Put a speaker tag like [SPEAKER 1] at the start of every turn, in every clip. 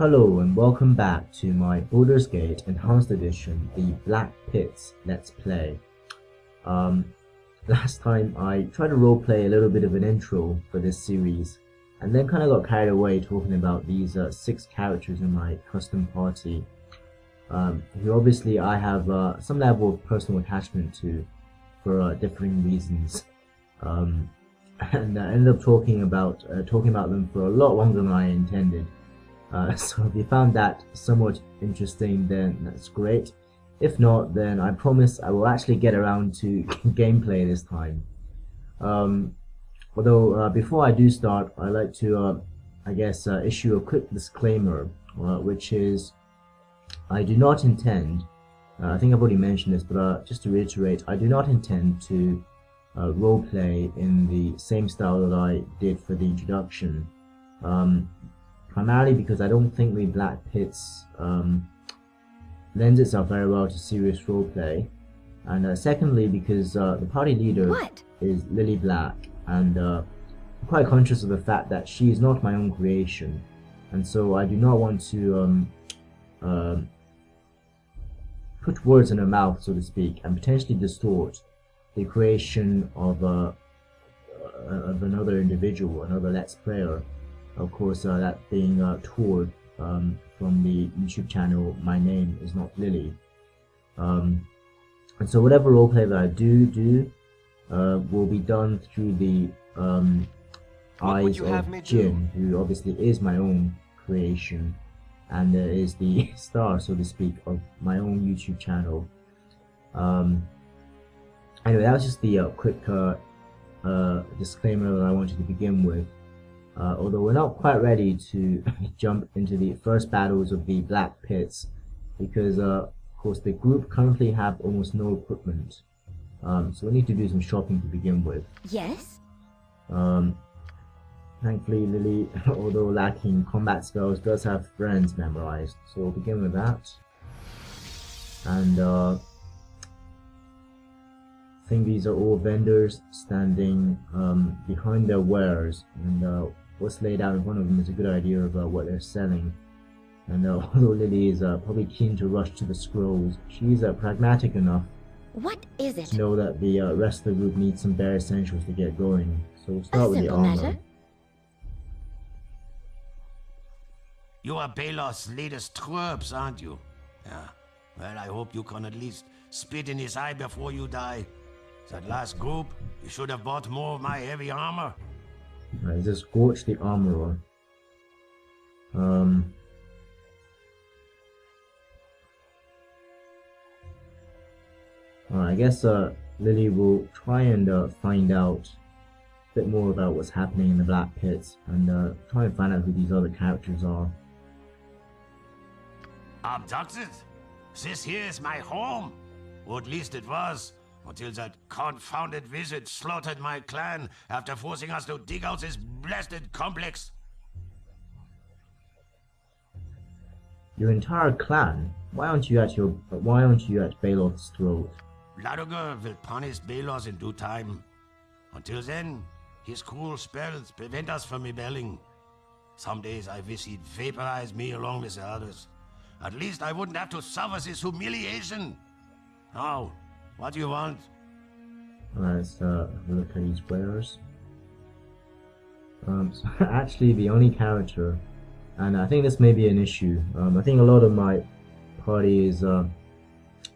[SPEAKER 1] Hello and welcome back to my Baldur's Gate Enhanced Edition, the Black Pits Let's Play. Last time I tried to roleplay a little bit of an intro for this series, and then kind of got carried away talking about these 6 characters in my custom party, who obviously I have some level of personal attachment to for differing reasons. And I ended up talking about them for a lot longer than I intended. So if you found that somewhat interesting, then that's great. If not, then I promise I will actually get around to gameplay this time. Although before I do start, I'd like to, issue a quick disclaimer, which is I do not intend, I think I've already mentioned this, but just to reiterate, I do not intend to roleplay in the same style that I did for the introduction. Primarily because I don't think the Black Pits lends itself very well to serious roleplay, and secondly because the party leader is Lilly Black, and I'm quite conscious of the fact that she is not my own creation, and so I do not want to put words in her mouth, so to speak, and potentially distort the creation of another individual, another Let's Player. Of course, that being toured from the YouTube channel My Name Is Not Lilly. And so whatever roleplay that I do will be done through the eyes of Jin, who obviously is my own creation and is the star, so to speak, of my own YouTube channel. Anyway, that was just the quick disclaimer that I wanted to begin with. Although we're not quite ready to jump into the first battles of the Black Pits, because of course the group currently have almost no equipment, so we need to do some shopping to begin with.
[SPEAKER 2] Yes?
[SPEAKER 1] Thankfully Lilly, although lacking combat spells, does have friends memorized, so we'll begin with that. And I think these are all vendors standing behind their wares, and what's laid out in front of them is a good idea of what they're selling. And although Lilly is probably keen to rush to the scrolls, she's pragmatic enough
[SPEAKER 2] What is it?
[SPEAKER 1] to know that the rest of the group needs some bare essentials to get going. So we'll start with the armor.
[SPEAKER 2] Matter?
[SPEAKER 3] You are Baeloth's latest troops, aren't you? Yeah. Well, I hope you can at least spit in his eye before you die. That last group, you should have bought more of my heavy armor.
[SPEAKER 1] Right, just scorch the armorer. I guess Lilly will try and find out a bit more about what's happening in the Black Pits, and try and find out who these other characters are.
[SPEAKER 3] Abducted? This here is my home. Or at least it was. Until that confounded wizard slaughtered my clan after forcing us to dig out this blasted complex.
[SPEAKER 1] Your entire clan? Why aren't you at Baeloth's throat?
[SPEAKER 3] Baldur will punish Baeloth in due time. Until then, his cruel spells prevent us from rebelling. Some days I wish he'd vaporize me along with the others. At least I wouldn't have to suffer this humiliation. Now, what do you want?
[SPEAKER 1] Let's look at these wares. So actually the only character, and I think this may be an issue, I think a lot of my party is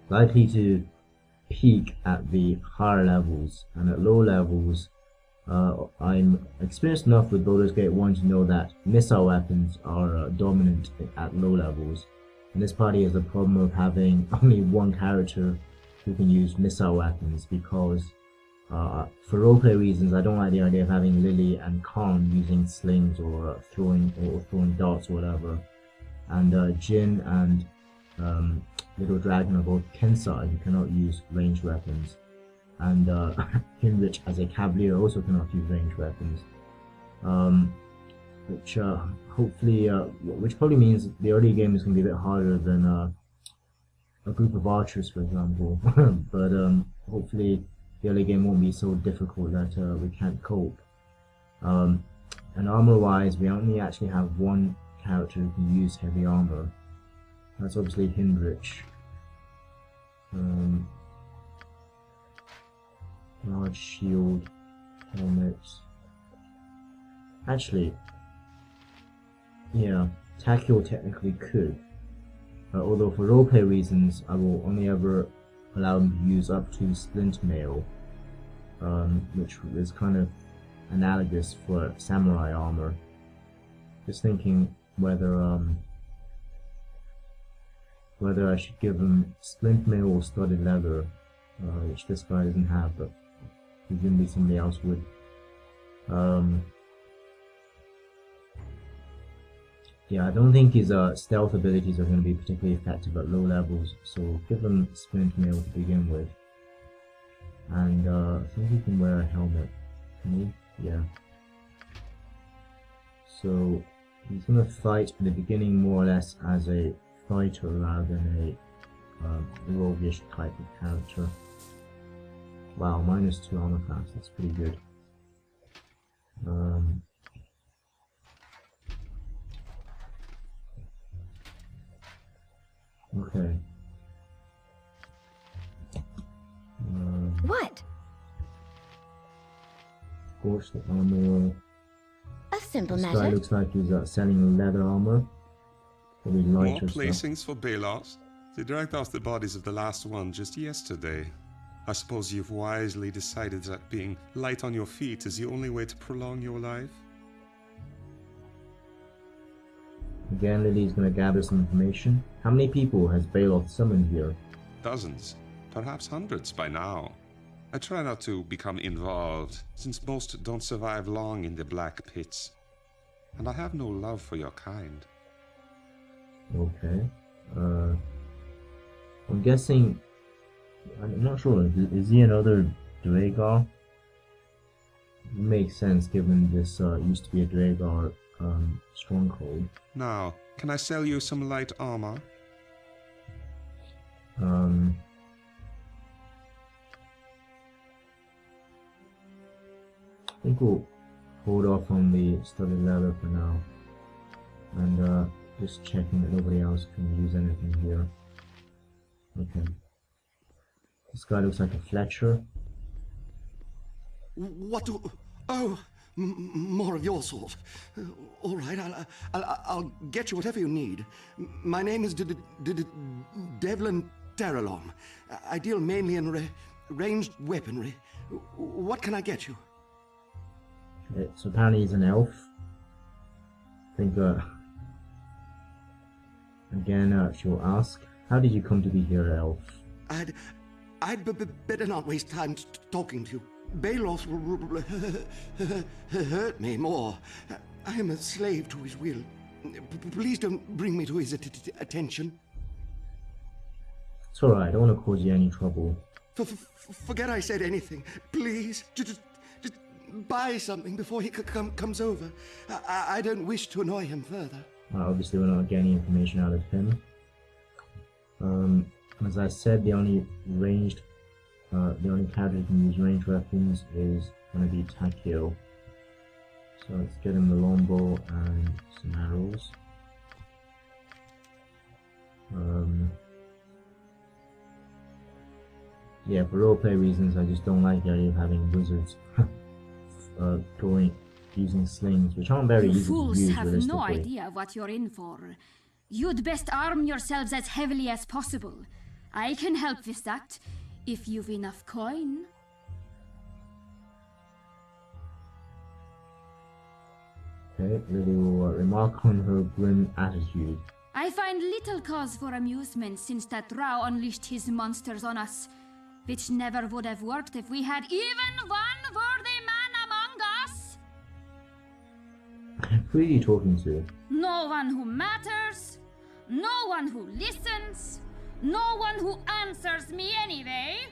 [SPEAKER 1] likely to peak at the higher levels, and at low levels I'm experienced enough with Baldur's Gate 1 to know that missile weapons are dominant at low levels, and this party has the problem of having only one character who can use missile weapons, because for roleplay reasons I don't like the idea of having Lilly and Khan using slings or throwing darts or whatever, and Jin and Little Dragon are both Kensai who cannot use ranged weapons, and Hinrich as a Cavalier also cannot use ranged weapons, which probably means the early game is going to be a bit harder than a group of archers, for example. But hopefully the early game won't be so difficult that we can't cope. And armor wise, we only actually have one character who can use heavy armor. That's obviously Hindrich. Large shield, helmets. Actually, yeah, Takio technically could. Although for roleplay reasons, I will only ever allow him to use up to splint mail, which is kind of analogous for samurai armor. Just thinking whether I should give him splint mail or studded leather, which this guy doesn't have, but presumably somebody else would. Yeah, I don't think his stealth abilities are going to be particularly effective at low levels, so give him splint mail to begin with. And I think he can wear a helmet. Can he? Yeah. So he's going to fight in the beginning more or less as a fighter rather than a roguish type of character. Wow, -2 armor class, that's pretty good. Okay.
[SPEAKER 2] What?
[SPEAKER 1] Of course, the armor.
[SPEAKER 2] A simple
[SPEAKER 1] This guy
[SPEAKER 2] matter.
[SPEAKER 1] looks like he's selling leather armor. Probably
[SPEAKER 4] More
[SPEAKER 1] lighter stuff.
[SPEAKER 4] placings for Baeloth? They dragged off the bodies of the last one just yesterday. I suppose you've wisely decided that being light on your feet is the only way to prolong your life?
[SPEAKER 1] Again, Lilly's going to gather some information. How many people has Baeloth summoned here?
[SPEAKER 4] Dozens, perhaps hundreds by now. I try not to become involved, since most don't survive long in the black pits. And I have no love for your kind.
[SPEAKER 1] Okay. I'm guessing... I'm not sure. Is he another Dragar? Makes sense given this used to be a Dragar stronghold.
[SPEAKER 4] Now, can I sell you some light armor?
[SPEAKER 1] I think we'll hold off on the studded leather for now. And just checking that nobody else can use anything here. Okay. This guy looks like a Fletcher.
[SPEAKER 5] What do... Oh, more of your sort. All right, I'll get you whatever you need. My name is Devlin Terralong. I deal mainly in ranged weaponry. What can I get you?
[SPEAKER 1] Okay, so apparently he's an elf. I think, again, she'll ask, how did you come to be here, elf?
[SPEAKER 5] I'd better not waste time talking to you. Baeloth will hurt me more. I am a slave to his will. Please don't bring me to his attention.
[SPEAKER 1] It's alright, I don't want to cause you any trouble.
[SPEAKER 5] Forget I said anything. Please, just buy something before he comes over. I don't wish to annoy him further.
[SPEAKER 1] Obviously we're not getting information out of him. As I said, the only character who can use ranged weapons is going to be Takio. So let's get him the longbow and some arrows. Yeah, for roleplay reasons, I just don't like the idea of having wizards using slings, which aren't very
[SPEAKER 6] You
[SPEAKER 1] easy to
[SPEAKER 6] fools
[SPEAKER 1] use
[SPEAKER 6] have no
[SPEAKER 1] realistically.
[SPEAKER 6] idea what you're in for. You'd best arm yourselves as heavily as possible. I can help with that, if you've enough coin.
[SPEAKER 1] Okay, Lilly will remark on her grim attitude.
[SPEAKER 6] I find little cause for amusement since that Drow unleashed his monsters on us, which never would have worked if we had even one worthy man among us.
[SPEAKER 1] Who are you talking to?
[SPEAKER 6] No one who matters, no one who listens, no one who answers me anyway.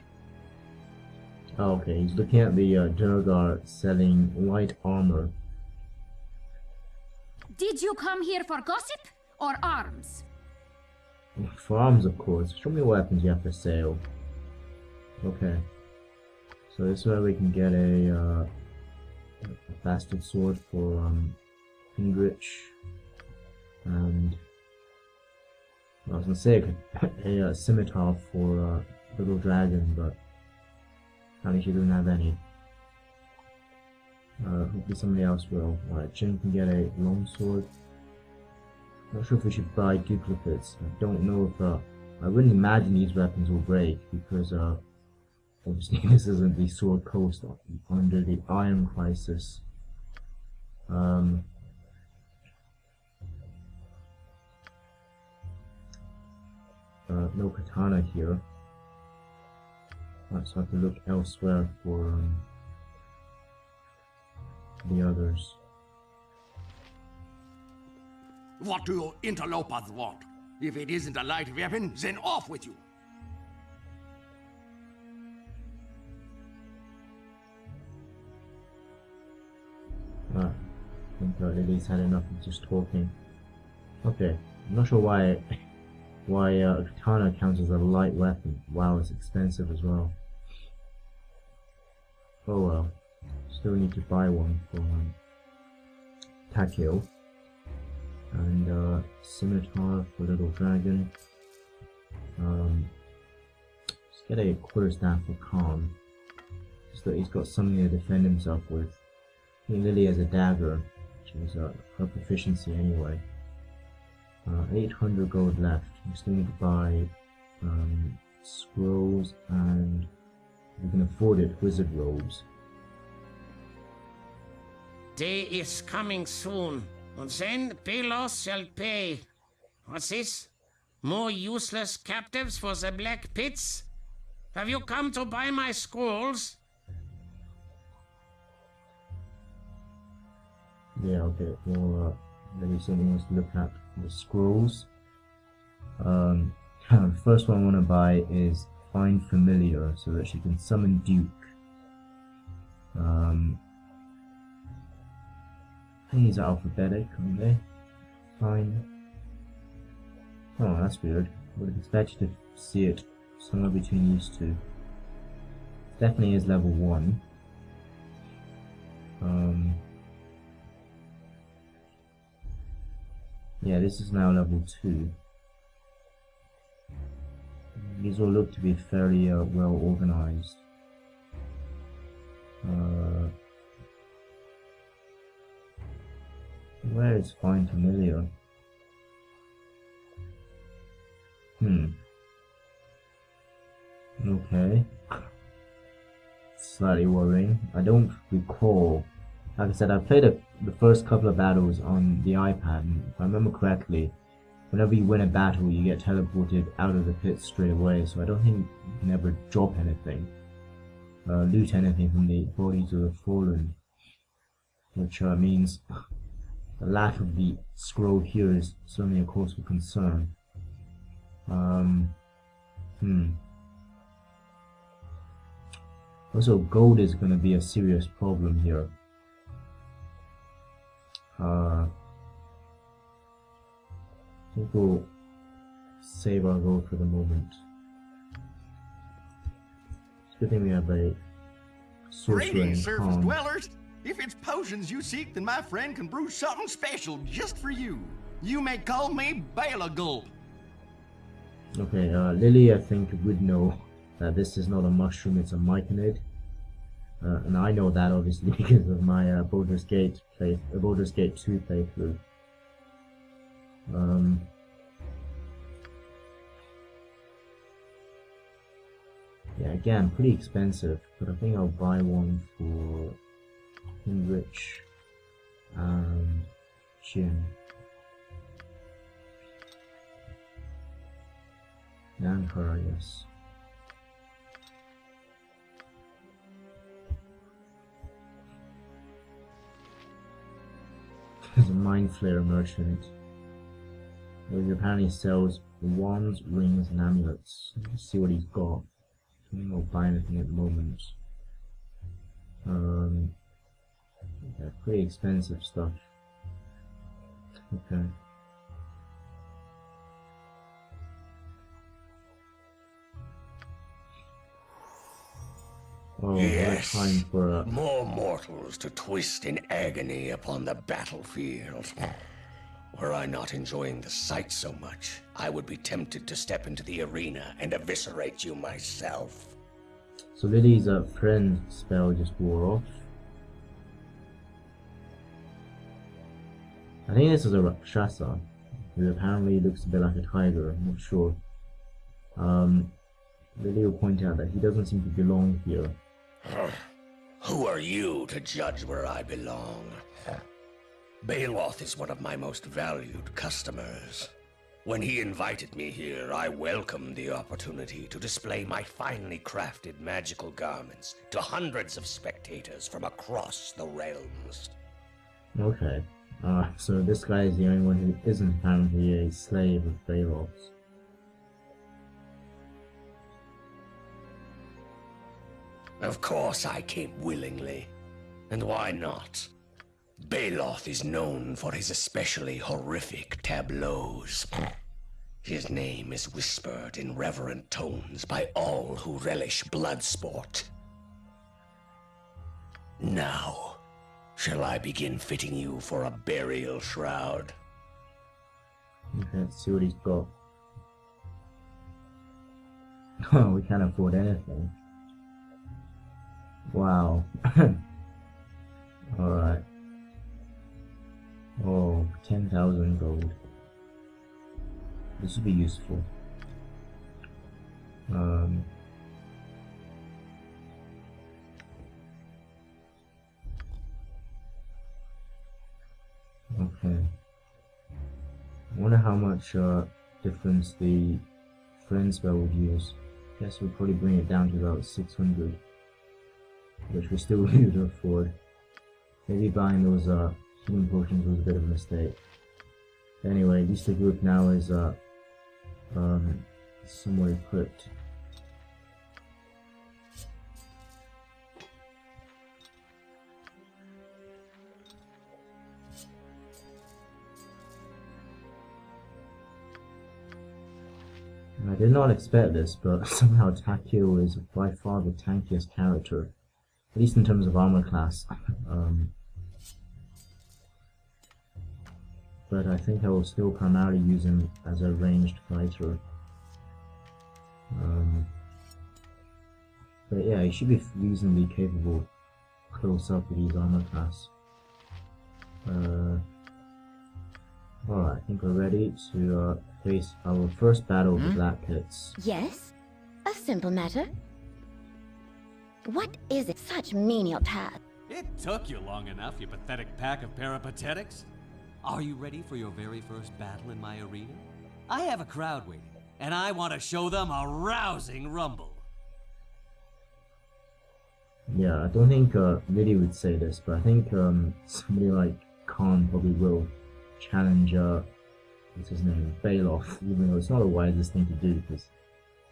[SPEAKER 1] Oh, okay, he's looking at the Durgar selling light armor.
[SPEAKER 6] Did you come here for gossip or arms?
[SPEAKER 1] For arms, of course. Show me what weapons you have for sale. Okay. So this is where we can get a bastard sword for Hindrich. was gonna say a scimitar for little dragon, but apparently she doesn't have any. Hopefully somebody else will. Alright, Jin can get a longsword. Not sure if we should buy duplicates. I don't know if I wouldn't imagine these weapons will break because obviously this isn't the sword coast under the Iron Crisis. No katana here. Right, so I have to look elsewhere for the others.
[SPEAKER 5] What do you interlopers want? If it isn't a light weapon, then off with you.
[SPEAKER 1] I think Lilly's had enough of just talking. Okay, I'm not sure why a katana counts as a light weapon. Wow, it's expensive as well. Oh well. Still need to buy one for Takeo. And scimitar for little dragon. Let's get a quarterstaff for Khan. Just that he's got something to defend himself with. I think Lilly has a dagger, which is her proficiency anyway. 800 gold left. We still need to buy scrolls and, if we can afford it, wizard robes.
[SPEAKER 7] Day is coming soon, and then Baeloth shall pay. What's this? More useless captives for the black pits? Have you come to buy my scrolls?
[SPEAKER 1] Yeah, okay. Well, maybe something wants to look at the scrolls. The first one I want to buy is Find Familiar, so that she can summon Duke. I think these are alphabetic, aren't they? Fine. Oh, that's weird. Would have expected to see it somewhere between these two. It definitely is level 1. Yeah, this is now level 2. These all look to be fairly well organized. Where is Find Familiar? Okay. Slightly worrying. I don't recall. Like I said, I played the first couple of battles on the iPad, and if I remember correctly, whenever you win a battle, you get teleported out of the pit straight away, so I don't think you can ever drop anything. Loot anything from the bodies of the fallen. Which means the lack of the scroll here is certainly a cause for concern. Also, gold is going to be a serious problem here. I think we'll save our gold for the moment. It's a good thing we have a sorcerer
[SPEAKER 5] Greetings,
[SPEAKER 1] in
[SPEAKER 5] surface
[SPEAKER 1] Khan.
[SPEAKER 5] dwellers. If it's potions you seek, then my friend can brew something special just for you. You may call me Baeloth.
[SPEAKER 1] Okay, Lilly, I think, would know that this is not a mushroom, it's a myconid. And I know that obviously because of my Baldur's Gate 2 playthrough. Yeah, again, pretty expensive, but I think I'll buy one for Hinrich and Jin. And her, yes. There's a Mind Flayer merchant. He apparently sells wands, rings, and amulets. Let's see what he's got. I don't think I'll buy anything at the moment. Yeah, pretty expensive stuff. Okay. Oh,
[SPEAKER 8] Yes.
[SPEAKER 1] what a time for
[SPEAKER 8] More mortals to twist in agony upon the battlefield. Were I not enjoying the sight so much, I would be tempted to step into the arena and eviscerate you myself.
[SPEAKER 1] So Lilly's friend spell just wore off. I think this is a Rakshasa, who apparently looks a bit like a tiger, I'm not sure. Lilly will point out that he doesn't seem to belong here.
[SPEAKER 8] Who are you to judge where I belong? Baeloth is one of my most valued customers. When he invited me here, I welcomed the opportunity to display my finely crafted magical garments to hundreds of spectators from across the realms.
[SPEAKER 1] Okay, so this guy is the only one who isn't apparently a slave of Baeloth's.
[SPEAKER 8] Of course I came willingly. And why not? Baeloth is known for his especially horrific tableaus. His name is whispered in reverent tones by all who relish blood sport. Now, shall I begin fitting you for a burial shroud?
[SPEAKER 1] Okay, let's see what he's got. Oh, we can't afford anything. Wow. Alright. Oh, 10,000 gold. This would be useful. Okay. I wonder how much difference the friend spell would use. Guess we'll probably bring it down to about 600. Which we still need to afford. Maybe buying those healing potions was a bit of a mistake. Anyway, at least the group now is somewhat equipped. I did not expect this, but somehow Takio is by far the tankiest character. At least in terms of armor class. But I think I will still primarily use him as a ranged fighter. But yeah, he should be reasonably capable close up with his armor class. Alright, I think we're ready to face our first battle of the Black Pits.
[SPEAKER 2] Yes? A simple matter. What is it such menial task?
[SPEAKER 9] It took you long enough, you pathetic pack of peripatetics. Are you ready for your very first battle in my arena? I have a crowd waiting, and I want to show them a rousing rumble.
[SPEAKER 1] Yeah, I don't think Lilly would say this, but I think somebody like Khan probably will challenge, what's his name, Baeloth, even though it's not the wisest thing to do, because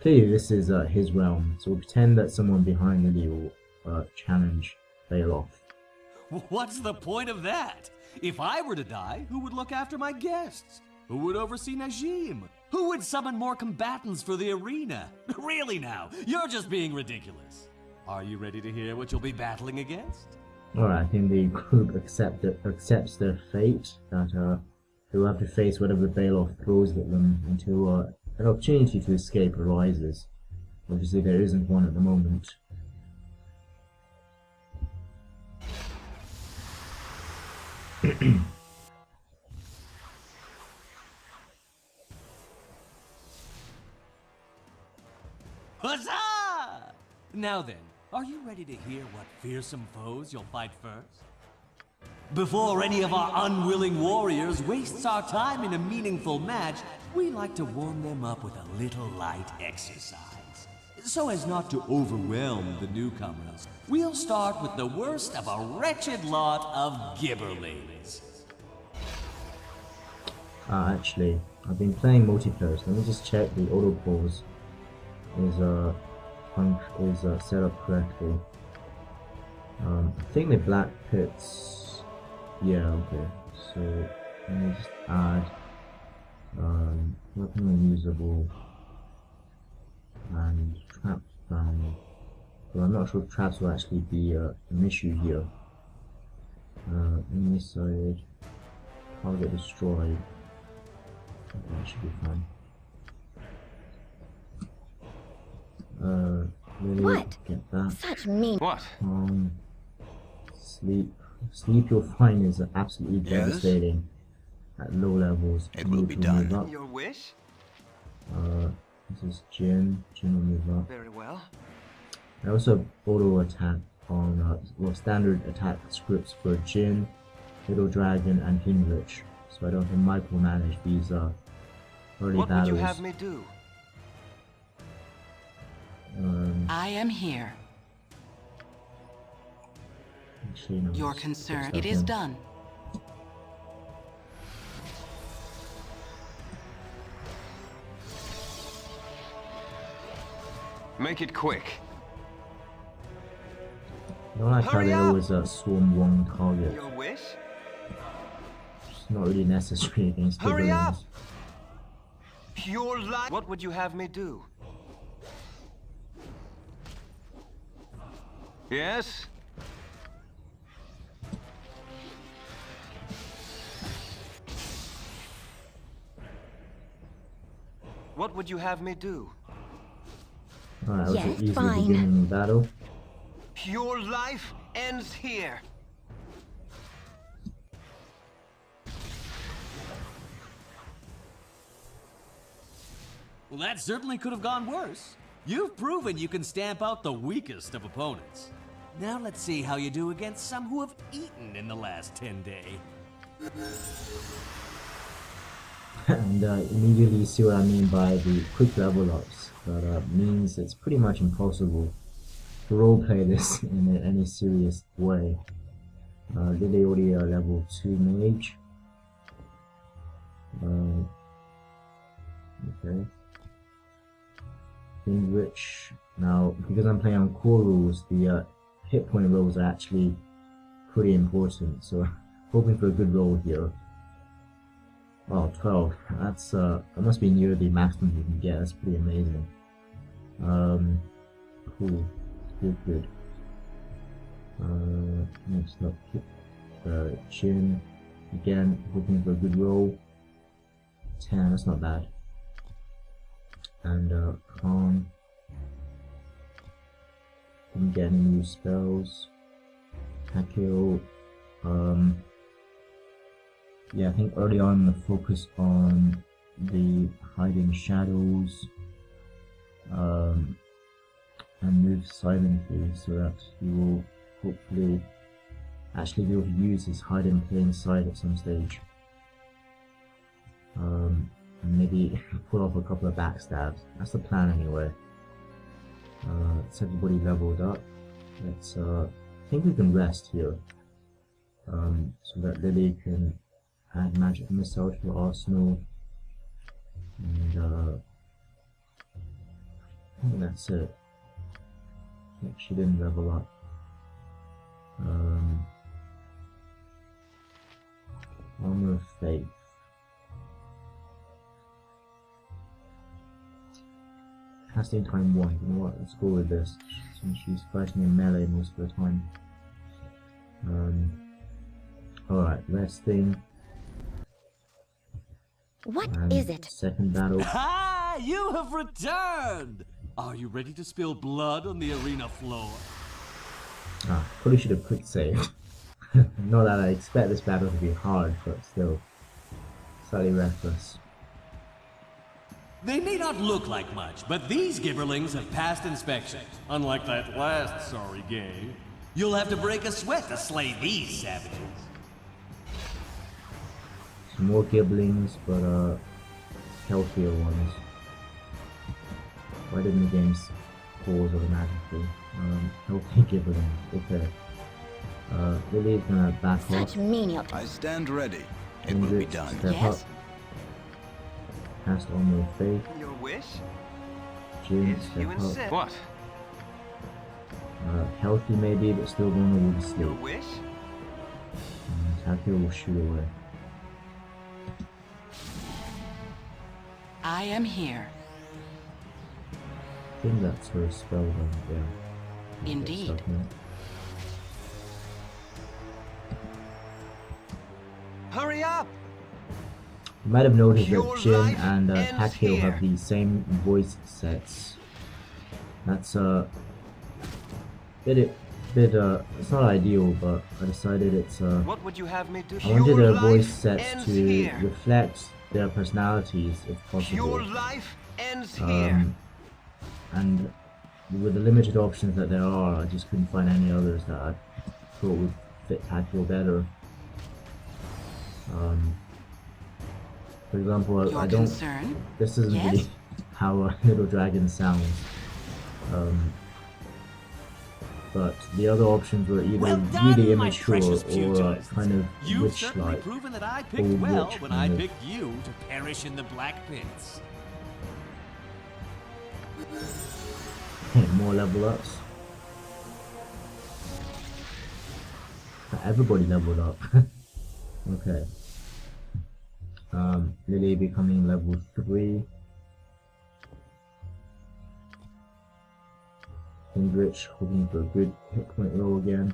[SPEAKER 1] clearly this is his realm, so we'll pretend that someone behind Lilly will challenge Baeloth.
[SPEAKER 9] What's the point of that? If I were to die, who would look after my guests? Who would oversee Najim? Who would summon more combatants for the arena? Really now, you're just being ridiculous. Are you ready to hear what you'll be battling against?
[SPEAKER 1] Alright, I think the group accepts their fate, that they will have to face whatever Baeloth throws at them until an opportunity to escape arises. Obviously there isn't one at the moment.
[SPEAKER 9] Huzzah! Now then, are you ready to hear what fearsome foes you'll fight first? Before any of our unwilling warriors wastes our time in a meaningful match, we like to warm them up with a little light exercise. So as not to overwhelm the newcomers, we'll start with the worst of a wretched lot of Gibberlings.
[SPEAKER 1] Actually, I've been playing multiplayer, so let me just check the auto pause is set up correctly. I think the Black Pits, yeah, okay, so let me just add weapon unusable and traps found. Well, I'm not sure if traps will actually be an issue here. Enemy side, target destroyed. That should be fine. Lily,
[SPEAKER 2] What?
[SPEAKER 1] get that.
[SPEAKER 2] Such mean.
[SPEAKER 10] What?
[SPEAKER 1] Sleep. Sleep you'll find is absolutely
[SPEAKER 10] Yes?
[SPEAKER 1] devastating at low levels.
[SPEAKER 10] It will be
[SPEAKER 1] Neutral move
[SPEAKER 10] done.
[SPEAKER 1] up.
[SPEAKER 10] Your wish?
[SPEAKER 1] This is Jin. Jin will move up.
[SPEAKER 10] Very well.
[SPEAKER 1] I also have auto attack on standard attack scripts for Jin, Little Dragon, and Hinrich, so I don't have to micromanage these early
[SPEAKER 10] What
[SPEAKER 1] battles.
[SPEAKER 10] would you have me do?
[SPEAKER 11] I am here.
[SPEAKER 1] Actually, no,
[SPEAKER 11] Your
[SPEAKER 1] let's
[SPEAKER 11] concern.
[SPEAKER 1] start
[SPEAKER 11] It is
[SPEAKER 1] him.
[SPEAKER 11] done.
[SPEAKER 10] Make it quick.
[SPEAKER 1] I don't like how
[SPEAKER 10] Hurry
[SPEAKER 1] they
[SPEAKER 10] up!
[SPEAKER 1] always swarm one target.
[SPEAKER 10] Your wish?
[SPEAKER 1] It's not really necessary against
[SPEAKER 10] Hurry up!
[SPEAKER 1] Gibberlings.
[SPEAKER 10] Pure life. What would you have me do? Yes? What would you have me do?
[SPEAKER 1] Alright, that was
[SPEAKER 2] Yes,
[SPEAKER 1] an easy
[SPEAKER 2] fine.
[SPEAKER 1] beginning battle.
[SPEAKER 10] Pure life ends here.
[SPEAKER 9] Well, that certainly could have gone worse. You've proven you can stamp out the weakest of opponents. Now let's see how you do against some who have eaten in the last 10 days.
[SPEAKER 1] And immediately see what I mean by the quick level ups. That means it's pretty much impossible to roleplay this in any serious way. Lilly already level 2 mage. Okay. Hinrich. Now, because I'm playing on core rules, the hit point rolls are actually pretty important. So, hoping for a good roll here. Oh, 12. That's that must be near the maximum you can get. That's pretty amazing. Cool. Good. Next up, Chin. Again, hoping for a good roll. 10. That's not bad. And Khan. Didn't get any new spells. Takeo. Yeah, I think early on the focus on the hiding shadows and move silently so that he will hopefully actually be able to use his hide in plain sight at some stage. And maybe pull off a couple of backstabs. That's the plan anyway. It's everybody leveled up. Let's I think we can rest here. So that Lilly can add magic missile to the arsenal, and I think that's it. I think she didn't level up. Armour of Faith. Casting time 1. You know what? Let's go with this. Since she's fighting in melee most of the time. Alright, resting.
[SPEAKER 2] What
[SPEAKER 1] And
[SPEAKER 2] is it?
[SPEAKER 1] second battle.
[SPEAKER 9] Ah, you have returned! Are you ready to spill blood on the arena floor?
[SPEAKER 1] Probably should have quick saved. Not that I expect this battle to be hard, but still slightly reckless.
[SPEAKER 9] They may not look like much, but these Gibberlings have passed inspection. Unlike that last sorry game. You'll have to break a sweat to slay these savages.
[SPEAKER 1] Some more Gibberlings, but healthier ones. Why didn't the game pause automatically? Healthy Gibberlings, okay. Lilly's gonna back off.
[SPEAKER 2] Such menial.
[SPEAKER 10] I stand ready. It will be
[SPEAKER 1] Hinrich,
[SPEAKER 10] done.
[SPEAKER 1] step
[SPEAKER 2] Yes.
[SPEAKER 1] up. Cast Armour of Faith.
[SPEAKER 10] Your wish?
[SPEAKER 1] Jin,
[SPEAKER 10] If
[SPEAKER 1] step
[SPEAKER 10] you
[SPEAKER 1] up.
[SPEAKER 10] insist. What?
[SPEAKER 1] Healthy maybe, but still vulnerable to
[SPEAKER 10] Your
[SPEAKER 1] sleep.
[SPEAKER 10] wish?
[SPEAKER 1] And Takeo will shoot away.
[SPEAKER 11] I am here.
[SPEAKER 1] I think that's her spell done there.
[SPEAKER 11] Indeed.
[SPEAKER 1] Stuck in it.
[SPEAKER 10] Hurry up!
[SPEAKER 1] You might have noticed that
[SPEAKER 10] Your
[SPEAKER 1] Jin
[SPEAKER 10] life
[SPEAKER 1] and
[SPEAKER 10] ends
[SPEAKER 1] Takio have
[SPEAKER 10] here.
[SPEAKER 1] the same voice sets. That's it's not ideal, but I decided it's
[SPEAKER 10] What would you have me do?
[SPEAKER 1] I wanted
[SPEAKER 10] Your
[SPEAKER 1] their voice
[SPEAKER 10] life
[SPEAKER 1] sets
[SPEAKER 10] ends
[SPEAKER 1] to
[SPEAKER 10] here.
[SPEAKER 1] reflect their personalities if possible.
[SPEAKER 10] Your life ends here.
[SPEAKER 1] And with the limited options that there are, I just couldn't find any others that I thought would fit Takio better. For example,
[SPEAKER 11] Your
[SPEAKER 1] I don't.
[SPEAKER 11] concern?
[SPEAKER 1] This isn't
[SPEAKER 11] Yes?
[SPEAKER 1] really how a little dragon sounds. But the other options were either
[SPEAKER 9] Well done,
[SPEAKER 1] really
[SPEAKER 9] my
[SPEAKER 1] immature
[SPEAKER 9] precious
[SPEAKER 1] or
[SPEAKER 9] pugilists.
[SPEAKER 1] kind of
[SPEAKER 9] You've certainly
[SPEAKER 1] witch-like.
[SPEAKER 9] proven that I picked
[SPEAKER 1] Old
[SPEAKER 9] well
[SPEAKER 1] witch
[SPEAKER 9] when
[SPEAKER 1] kind
[SPEAKER 9] I
[SPEAKER 1] of.
[SPEAKER 9] picked you to perish in the black pits.
[SPEAKER 1] More level ups. Everybody leveled up. Okay. Lilly becoming level 3. Hendrich hoping for a good hit point roll again.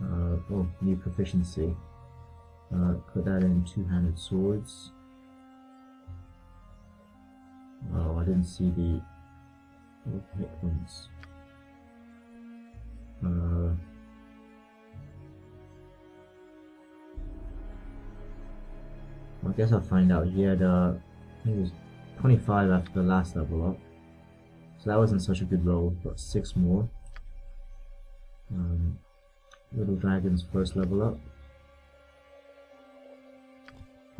[SPEAKER 1] Oh, new proficiency. Put that in two-handed swords. Oh, I didn't see the hit points. I guess I'll find out. He had, I think it was 25 after the last level up. So that wasn't such a good roll, but 6 more. Little Dragon's first level up.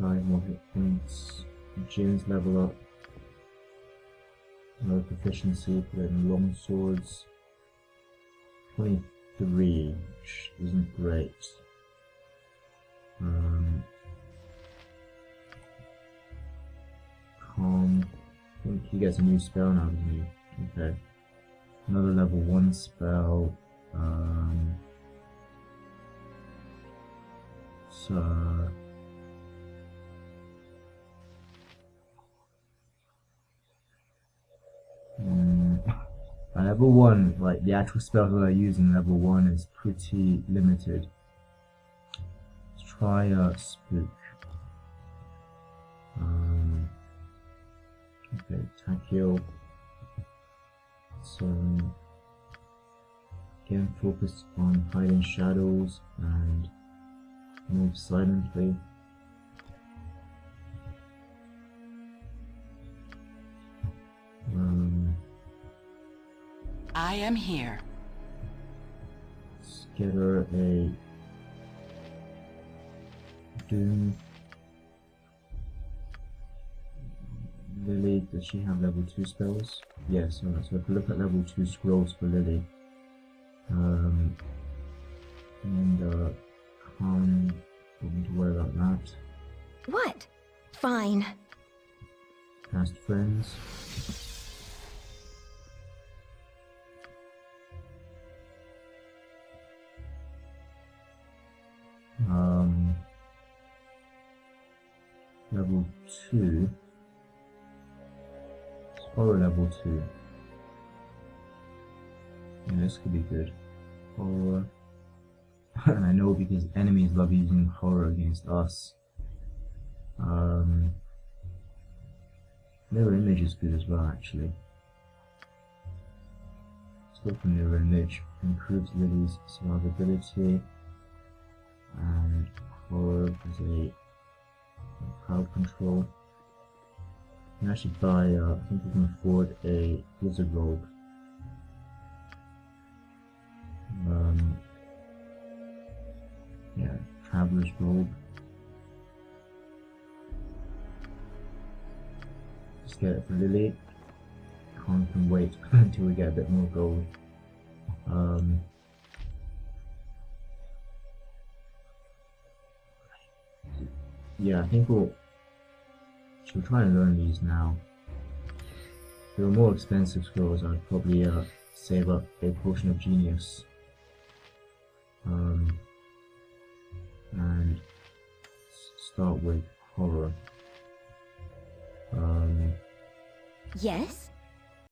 [SPEAKER 1] 5 more hit points. Jin's level up. Another proficiency, put it in long swords. 23, which isn't great. Calm. I think he gets a new spell now, doesn't he? Okay. Another level 1 spell. Level 1, like the actual spells that I use in level 1 is pretty limited. Let's try Spook. Okay, Takio. So again, focus on hiding shadows and move silently.
[SPEAKER 11] I am here.
[SPEAKER 1] Let's get her a Doom. Lilly, does she have level 2 spells? Yes, alright, so if we look at level 2 scrolls for Lilly. Calm, don't need to worry about that.
[SPEAKER 2] What? Fine.
[SPEAKER 1] Cast Friends. Level 2. Horror level 2. Yeah, this could be good. Horror. And I know because enemies love using horror against us. Mirror image is good as well, actually. Let's go for mirror image. Improves Lily's survivability. And horror is a crowd control. You can actually buy, I think you can afford a Blizzard robe. Yeah, Traveler's robe. Just get it for Lilly. Can't wait until we get a bit more gold. Yeah, I think she'll try and learn these now. If there were more expensive scrolls, I'd probably save up a Potion of Genius. And start with horror.
[SPEAKER 2] Yes?